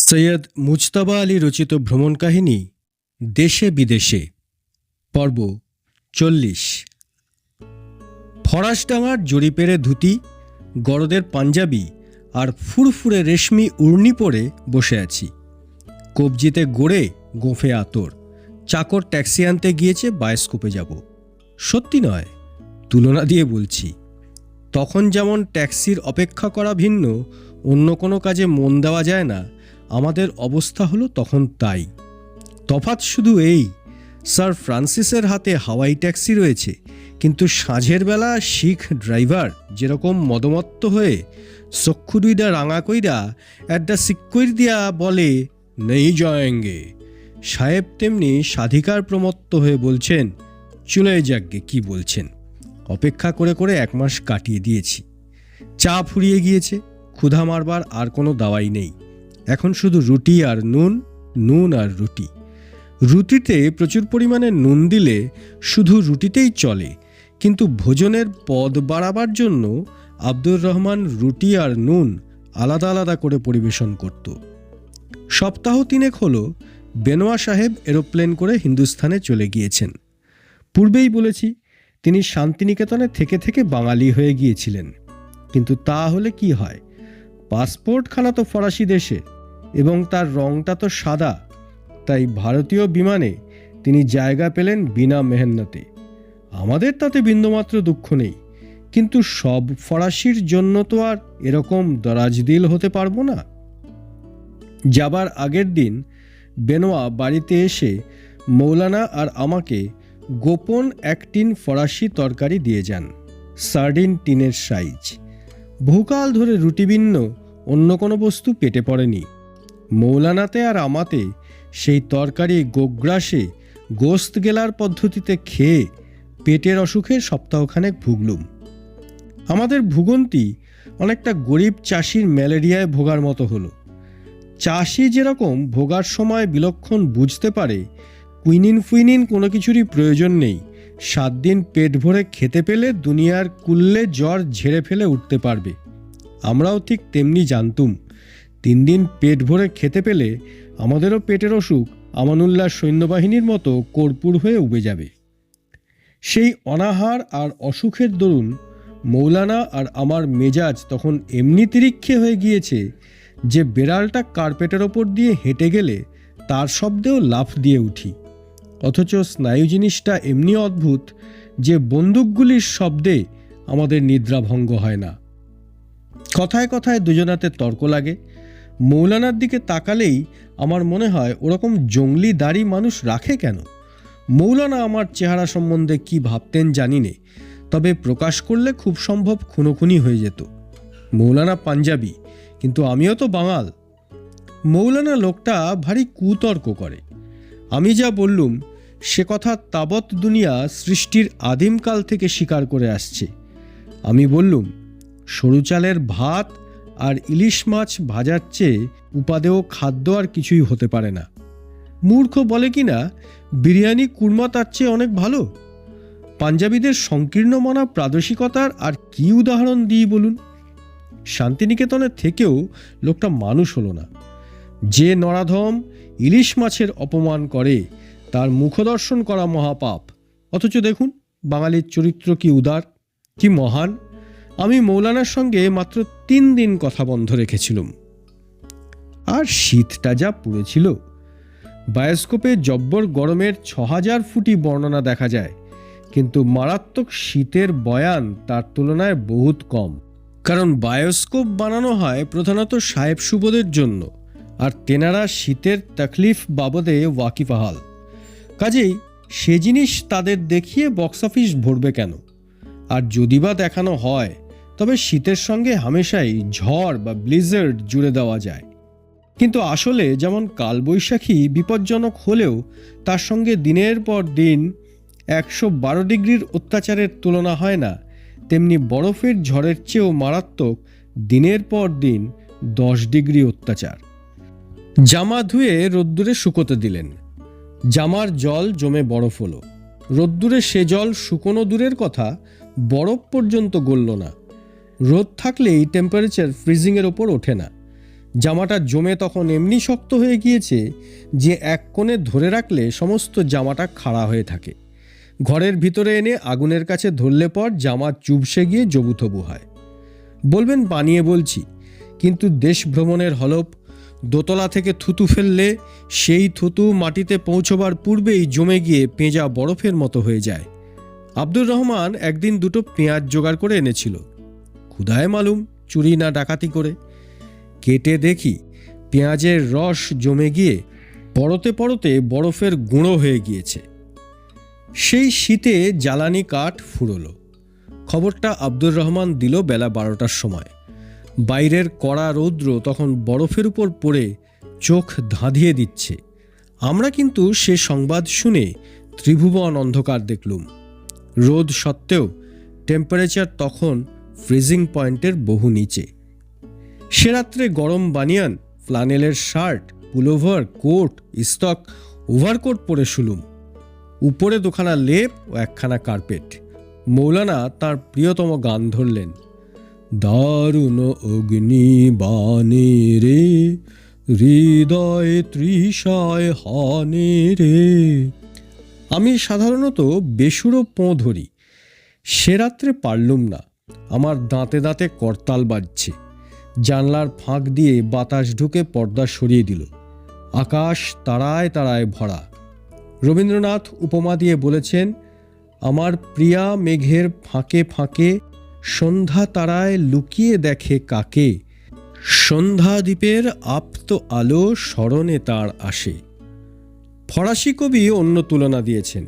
সৈয়দ মুজতবা আলী রচিত ভ্রমণ কাহিনী দেশে বিদেশে পর্ব ৪০। ফরাসডাঙ্গার জরিপেরে ধুতি, গরদের পাঞ্জাবি আর ফুরফুরে রেশমি উড়নি পরে বসে আছি। কবজিতে গড়ে গোঁফে আতর। চাকর ট্যাক্সি আনতে গিয়েছে, বায়োস্কোপে যাব। সত্যি নয়, তুলনা দিয়ে বলছি। তখন যেমন ট্যাক্সির অপেক্ষা করা ভিন্ন, অন্য কোনো কাজে মন দেওয়া যায় না, আমাদের অবস্থা হলো তখন তাই। তফাৎ শুধু এই, স্যার ফ্রান্সিসের হাতে হাওয়াই ট্যাক্সি রয়েছে, কিন্তু সাঁঝের বেলা শিখ ড্রাইভার যেরকম মদমত্ত হয়ে চক্ষু দুইটা রাঙা কইরা একটা সিক্কইর দিয়া বলে নেই যায়েঙ্গে, সাহেব তেমনি স্বাধিকার প্রমত্ত হয়ে বলছেন চলে যাকগে। কি বলছেন? অপেক্ষা করে করে 1 মাস কাটিয়ে দিয়েছি। চা ফুরিয়ে গিয়েছে, ক্ষুধা মারবার আর কোনো দাওয়াই নেই। এখন শুধু রুটি আর নুন, নুন আর রুটি। রুটিতে প্রচুর পরিমাণে নুন দিলে শুধু রুটিতেই চলে, কিন্তু ভোজনের পদ বাড়াবার জন্য আব্দুর রহমান রুটি আর নুন আলাদা আলাদা করে পরিবেশন করত। সপ্তাহ 3 হলো বেনোয়া সাহেব এরোপ্লেন করে হিন্দুস্থানে চলে গিয়েছেন। পূর্বেই বলেছি, তিনি শান্তিনিকেতনে থেকে থেকে বাঙালি হয়ে গিয়েছিলেন। কিন্তু তা হলে কি হয়? পাসপোর্টখানা তো ফরাসি দেশে এবং তার রংটা তো সাদা, তাই ভারতীয় বিমানে তিনি জায়গা পেলেন বিনা মেহনতে। আমাদের তাতে বিন্দুমাত্র দুঃখ নেই, কিন্তু সব ফরাসির জন্য তো আর এরকম দরাজদিল হতে পারবো না। যাবার আগের দিন বেনোয়া বাড়িতে এসে মৌলানা আর আমাকে গোপন 1 টিন ফরাসি তরকারি দিয়ে যান, সার্ডিন টিনের সাইজ। বহুকাল ধরে রুটি ভিন্ন অন্য কোনো বস্তু পেটে পড়েনি। মৌলানাতে আর আমাতে সেই তরকারি গোগ্রাসে গোস্ত গেলার পদ্ধতিতে খেয়ে পেটের অসুখে সপ্তাহখানেক ভুগলুম। আমাদের ভুগন্তি অনেকটা গরিব চাষির ম্যালেরিয়ায় ভোগার মতো হলো। চাষি যেরকম ভোগার সময় বিলক্ষণ বুঝতে পারে কুইনিন ফুইনিন কোনো কিছুরই প্রয়োজন নেই, 7 দিন পেট ভরে খেতে পেলে দুনিয়ার কুল্লে জ্বর ঝেড়ে ফেলে উঠতে পারবে, আমরাও ঠিক তেমনি জানতুম 3 দিন পেট ভরে খেতে পেলে আমাদেরও পেটের অসুখ আমানুল্লাহ সৈন্যবাহিনীর মতো কর্পূর হয়ে উবে যাবে। সেই অনাহার আর অসুখের দরুন মৌলানা আর আমার মেজাজ তখন এমনি তিরিক্ষে হয়ে গিয়েছে যে বেড়ালটা কার্পেটের ওপর দিয়ে হেঁটে গেলে তার শব্দেও লাফ দিয়ে উঠি। অথচ স্নায়ু জিনিসটা এমনি অদ্ভুত যে বন্দুকগুলির শব্দে আমাদের নিদ্রাভঙ্গ হয় না। কথায় কথায় দুজনাতে তর্ক লাগে। মৌলানার দিকে তাকালেই আমার মনে হয় ওরকম জঙ্গলি দাড়ি মানুষ রাখে কেন। মৌলানা আমার চেহারা সম্বন্ধে কি ভাবতেন জানি নে, তবে প্রকাশ করলে খুব সম্ভব খুনোখুনি হয়ে যেত। মৌলানা পাঞ্জাবি, কিন্তু আমিও তো বাঙাল। মৌলানা লোকটা ভারী কুতর্ক করে। আমি যা বললুম সে কথা তাবৎ দুনিয়া সৃষ্টির আদিমকাল থেকে স্বীকার করে আসছে। আমি বললুম সরু চালের ভাত আর ইলিশ মাছ ভাজার চেয়ে উপাদেয় খাদ্য আর কিছুই হতে পারে না। মূর্খ বলে কি না বিরিয়ানি কুরমা তার চেয়ে অনেক ভালো। পাঞ্জাবিদের সংকীর্ণ মনা প্রাদেশিকতার আর কি উদাহরণ দিই বলুন? শান্তিনিকেতনের থেকেও লোকটা মানুষ হলো না। যে নরাধম ইলিশ মাছের অপমান করে তার মুখদর্শন করা মহাপাপ। অথচ দেখুন বাঙালির চরিত্র কি উদার, কি মহান। আমি মৌলানার সঙ্গে মাত্র 3 দিন কথা বন্ধ রেখেছিলাম। আর শীতটা যা পড়েছিল! বায়োস্কোপে জব্বর গরমের 6000 ফুটি বর্ণনা দেখা যায়, কিন্তু মারাত্মক শীতের বয়ান তার তুলনায় বহুত কম। কারণ বায়োস্কোপ বানানো হয় প্রধানত সাহেব সুবোদের জন্য, আর তেনারা শীতের তকলিফ বাবদে ওয়াকিফাহাল। কাজেই সে জিনিস তাদের দেখিয়ে বক্স অফিস ভরবে কেন? আর যদি বা দেখানো হয় তবে শীতের সঙ্গে হামেশাই ঝড় বা ব্লিজার্ড জুড়ে দেওয়া যায়। কিন্তু আসলে যেমন কালবৈশাখী বিপজ্জনক হলেও তার সঙ্গে দিনের পর দিন 112 ডিগ্রির অত্যাচারের তুলনা হয় না, তেমনি বরফের ঝড়ের চেয়েও মারাত্মক দিনের পর দিন 10 ডিগ্রি অত্যাচার। জামা ধুয়ে রোদ্দুরে শুকোতে দিলেন। জামার জল জমে বরফ হলো। রোদ্দুরে সে জল শুকোনো দূরের কথা, বরফ পর্যন্ত গলল না। রোদ থাকলেই টেম্পারেচার ফ্রিজিংয়ের ওপর ওঠে না। জামাটা জমে তখন এমনি শক্ত হয়ে গিয়েছে যে এক কোণে ধরে রাখলে সমস্ত জামাটা খাড়া হয়ে থাকে। ঘরের ভিতরে এনে আগুনের কাছে ধরলে পর জামা চুপসে গিয়ে জবুথবু হয়। বলবেন বানিয়ে বলছি, কিন্তু দেশ ভ্রমণের হলপ, দোতলা থেকে থুতু ফেললে সেই থুতু মাটিতে পৌঁছবার পূর্বেই জমে গিয়ে পেঁজা বরফের মতো হয়ে যায়। আব্দুর রহমান একদিন দুটো পেঁয়াজ জোগাড় করে এনেছিল। ক্ষুধায় মালুম চুরি না ডাকাতি করে। কেটে দেখি পেঁয়াজের রস জমে গিয়ে পরতে পরতে বরফের গুঁড়ো হয়ে গিয়েছে। সেই শীতে জ্বালানি কাঠ ফুরোলো। খবরটা আব্দুর রহমান দিল বেলা 12টার সময়। বাইরের কড়া রৌদ্র তখন বরফের উপর পড়ে চোখ ধাঁধিয়ে দিচ্ছে। আমরা কিন্তু সে সংবাদ শুনে ত্রিভুবন অন্ধকার দেখলুম। রোদ সত্ত্বেও টেম্পারেচার তখন ফ্রিজিং পয়েন্টের বহু নিচে। সে রাত্রে গরম বানিয়ান, ফ্লানেলের shirt, pullover, coat, stock, overcoat পরে শুলুম। উপরে দুখানা লেপ ও একখানা কার্পেট। মৌলানা তার প্রিয়তম গান ধরলেন, দারুণ অগ্নি বাণী রে, হৃদয় তৃষায় হানে রে। আমি সাধারণত বেসুরো পোঁ ধরি। সে রাত্রে পারলুম না। আমার দাঁতে দাঁতে করতাল বাজছে। জানলার ফাঁক দিয়ে বাতাস ঢুকে পর্দা সরিয়ে দিল। আকাশ তারায় তারায় ভরা। রবীন্দ্রনাথ উপমা দিয়ে বলেছেন, আমার প্রিয়া মেঘের ফাঁকে ফাঁকে, সন্ধ্যা তারায় লুকিয়ে দেখে কাকে, সন্ধ্যা দ্বীপের আপ্ত আলো স্মরণে তার আসে। ফরাসি কবি অন্য তুলনা দিয়েছেন,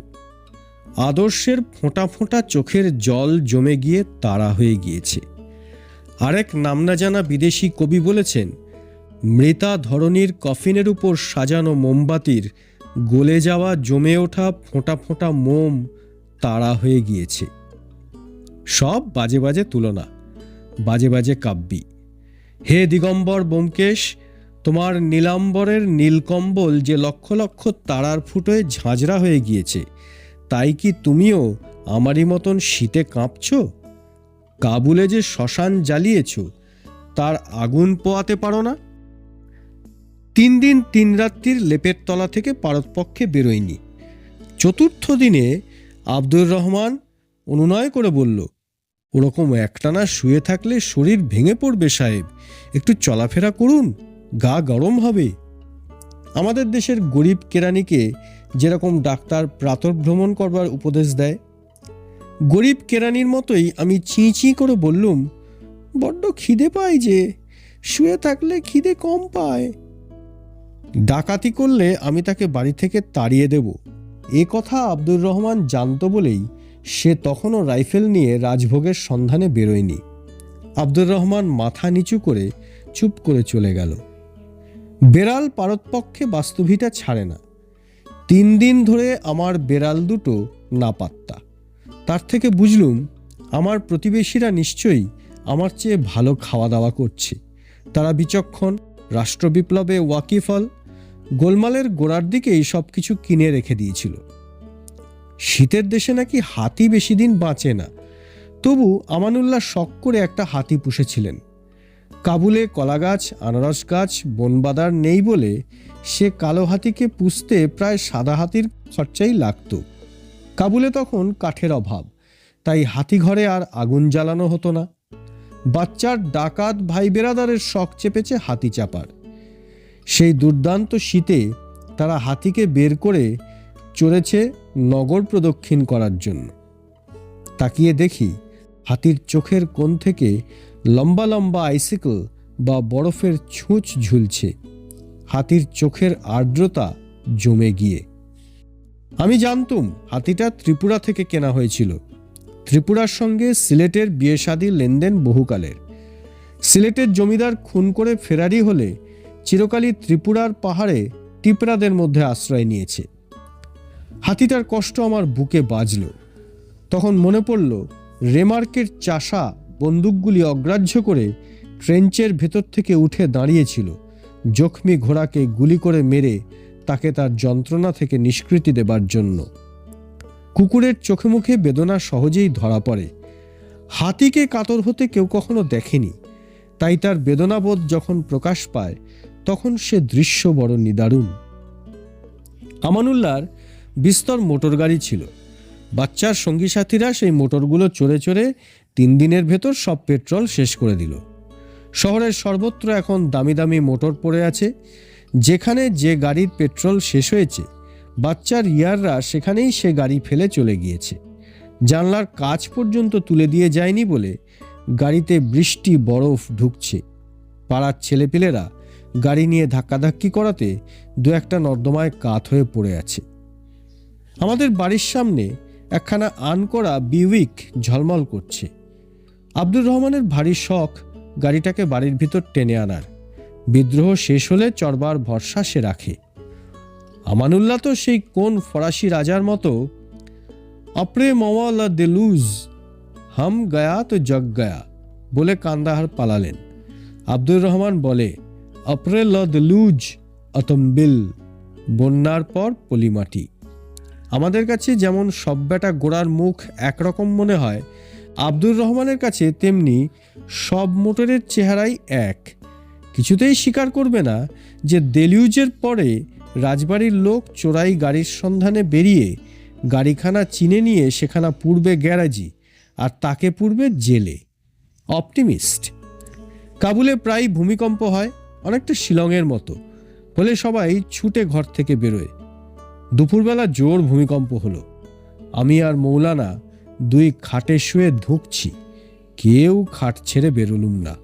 আদর্শের ফোঁটা ফোঁটা চোখের জল জমে গিয়ে তারা হয়ে গিয়েছে। আরেক নামনা জানা বিদেশি কবি বলেছেন, মৃতা ধরণীর কফিনের উপর সাজানো মোমবাতির গলে যাওয়া জমে ওঠা ফোঁটা ফোঁটা মোম তারা হয়ে গিয়েছে। সব বাজে বাজে তুলনা, বাজে বাজে কাব্যি। হে দিগম্বর ব্যোমকেশ, তোমার নীলাম্বরের নীলকম্বল যে লক্ষ লক্ষ তারার ফুটোয় ঝাঁঝরা হয়ে গিয়েছে, তাই কি তুমিও আমারই মতন শীতে কাঁপছ? কাবুলে যে শ্মশান জ্বালিয়েছ, তার আগুন পোয়াতে পারো না? 3 দিন 3 রাত্রির লেপের তলা থেকে পারতপক্ষে বেরোয়নি। চতুর্থ দিনে আব্দুর রহমান অনুনয় করে বলল, ওরকম একটানা শুয়ে থাকলে শরীর ভেঙে পড়বে সাহেব, একটু চলাফেরা করুন, গা গরম হবে। আমাদের দেশের গরিব কেরানিকে যেরকম ডাক্তার প্রাতঃভ্রমণ করবার উপদেশ দেয়, গরিব কেরানির মতোই আমি চিঁ চিঁ করে বললুম, বড্ড খিদে পায় যে, শুয়ে থাকলে খিদে কম পায়। ডাকাতি করলে আমি তাকে বাড়ি থেকে তাড়িয়ে দেব, এ কথা আব্দুর রহমান জানত বলেই সে তখনও রাইফেল নিয়ে রাজভোগের সন্ধানে বেরোয়নি। আব্দুর রহমান মাথা নিচু করে চুপ করে চলে গেল। বেড়াল পারতপক্ষে বাস্তুভিটা ছাড়ে না। 3 দিন ধরে আমার বেড়াল দুটো না পাত্তা। তার থেকে বুঝলুম আমার প্রতিবেশীরা নিশ্চয়ই আমার চেয়ে ভালো খাওয়া দাওয়া করছে। তারা বিচক্ষণ, রাষ্ট্রবিপ্লবে ওয়াকিফল, গোলমালের গোড়ার দিকেই সব কিছু কিনে রেখে দিয়েছিল। শীতের দেশে নাকি হাতি বেশি দিন বাঁচে না, তবু আমানুল্লাহ শখ করে একটা হাতি পুষেছিলেন। কাবুলে কলাগাছ, আনারস গাছ, বনবাদার নেই বলে সে কালো হাতিকে পুষতে প্রায় সাদা হাতির খরচাই লাগত। কাবুলে তখন কাঠের অভাব, তাই হাতি ঘরে আর আগুন জ্বালানো হতো না। বাচ্চার ডাকাত ভাই বেরাদারের শখ চেপেছে হাতি চাপার। সেই দুর্দান্ত শীতে তারা হাতিকে বের করে চড়েছে নগর প্রদক্ষিণ করার জন্য। তাকিয়ে দেখি হাতির চোখের কোণ থেকে লম্বা লম্বা আইসিকল বা বরফের ছুঁচ ঝুলছে, হাতির চোখের আর্দ্রতা জমে গিয়ে। আমি জানতুম হাতিটা ত্রিপুরা থেকে কেনা হয়েছিল। ত্রিপুরার সঙ্গে সিলেটের বিয়ে শাদী লেনদেন বহুকালের। সিলেটের জমিদার খুন করে ফেরারি হলে চিরকালই ত্রিপুরার পাহাড়ে টিপরাদের মধ্যে আশ্রয় নিয়েছে। হাতিটার কষ্ট আমার বুকে বাজল। তখন মনে পড়ল রেমার্কের চাষা বন্দুকগুলি অগ্রাহ্য করে ট্রেঞ্চের ভেতর থেকে উঠে দাঁড়িয়েছিল, জখমি ঘোড়াকে গুলি করে মেরে তাকে তার যন্ত্রণা থেকে নিষ্কৃতি দেবার জন্য। কুকুরের চোখে মুখে বেদনা সহজেই ধরা পড়ে। হাতিকে কাতর হতে কেউ কখনো দেখেনি। তাই তার বেদনাবোধ যখন প্রকাশ পায় তখন সে দৃশ্য বড় নিদারুণ। আমানুল্লাহর বিস্তর মোটর গাড়ি ছিল। বাচ্চার সঙ্গী সাথীরা সেই মোটরগুলো চড়ে চড়ে 3 দিনের ভেতর সব পেট্রোল শেষ করে দিল। শহরের সর্বত্র এখন দামি দামি মোটর পড়ে আছে। যেখানে যে গাড়ির পেট্রোল শেষ হয়েছে, বাচ্চার ইয়াররা সেখানেই সে গাড়ি ফেলে চলে গিয়েছে। জানলার কাচ পর্যন্ত তুলে দিয়ে যায়নি বলে গাড়িতে বৃষ্টি বরফ ঢুকছে। পাড়ার ছেলেপিলেরা গাড়ি নিয়ে ধাক্কাধাক্কি করাতে 2-1টা নর্দমায় কাত হয়ে পড়ে আছে। আমাদের বাড়ির সামনে একখানা আনকরা বিউইক ঝলমল করছে। আব্দুর রহমানের ভারী শখ গাড়িটাকে বাড়ির ভিতর টেনে আনার। বিদ্রোহ শেষ হলে চড়বার ভরসা সে রাখে। আমানুল্লাহ তো সেই কোন ফরাসি রাজার মতো আপরে মওয়ালা দেলুজ হাম গয়া তো জগ গয়া বলে কান্দাহার পালালেন। আব্দুর রহমান বলে আপরে ল দেলুজ অতম্বিল, বন্যার পর পলিমাটি। আমাদের কাছে যেমন সব বেটা গোড়ার মুখ একরকম মনে হয়, আব্দুর রহমানের কাছে তেমনি সব মোটরের চেহারাই এক। কিছুতেই স্বীকার করবে না যে দেলিউজের পরে রাজবাড়ির লোক চোরাই গাড়ির সন্ধানে বেরিয়ে গাড়িখানা চিনে নিয়ে সেখানা পূর্বে গ্যারাজি আর তাকে পূর্বে জেলে। অপটিমিস্ট। কাবুলে প্রায় ভূমিকম্প হয়, অনেকটা শিলংয়ের মতো, বলে সবাই ছুটে ঘর থেকে বেরোয়। দুপুরবেলা জোর ভূমিকম্প হলো। আমি আর মৌলানা 2 খাটে শুয়ে ধুঁকছি, কেউ খাট ছেড়ে বেরোলুম না।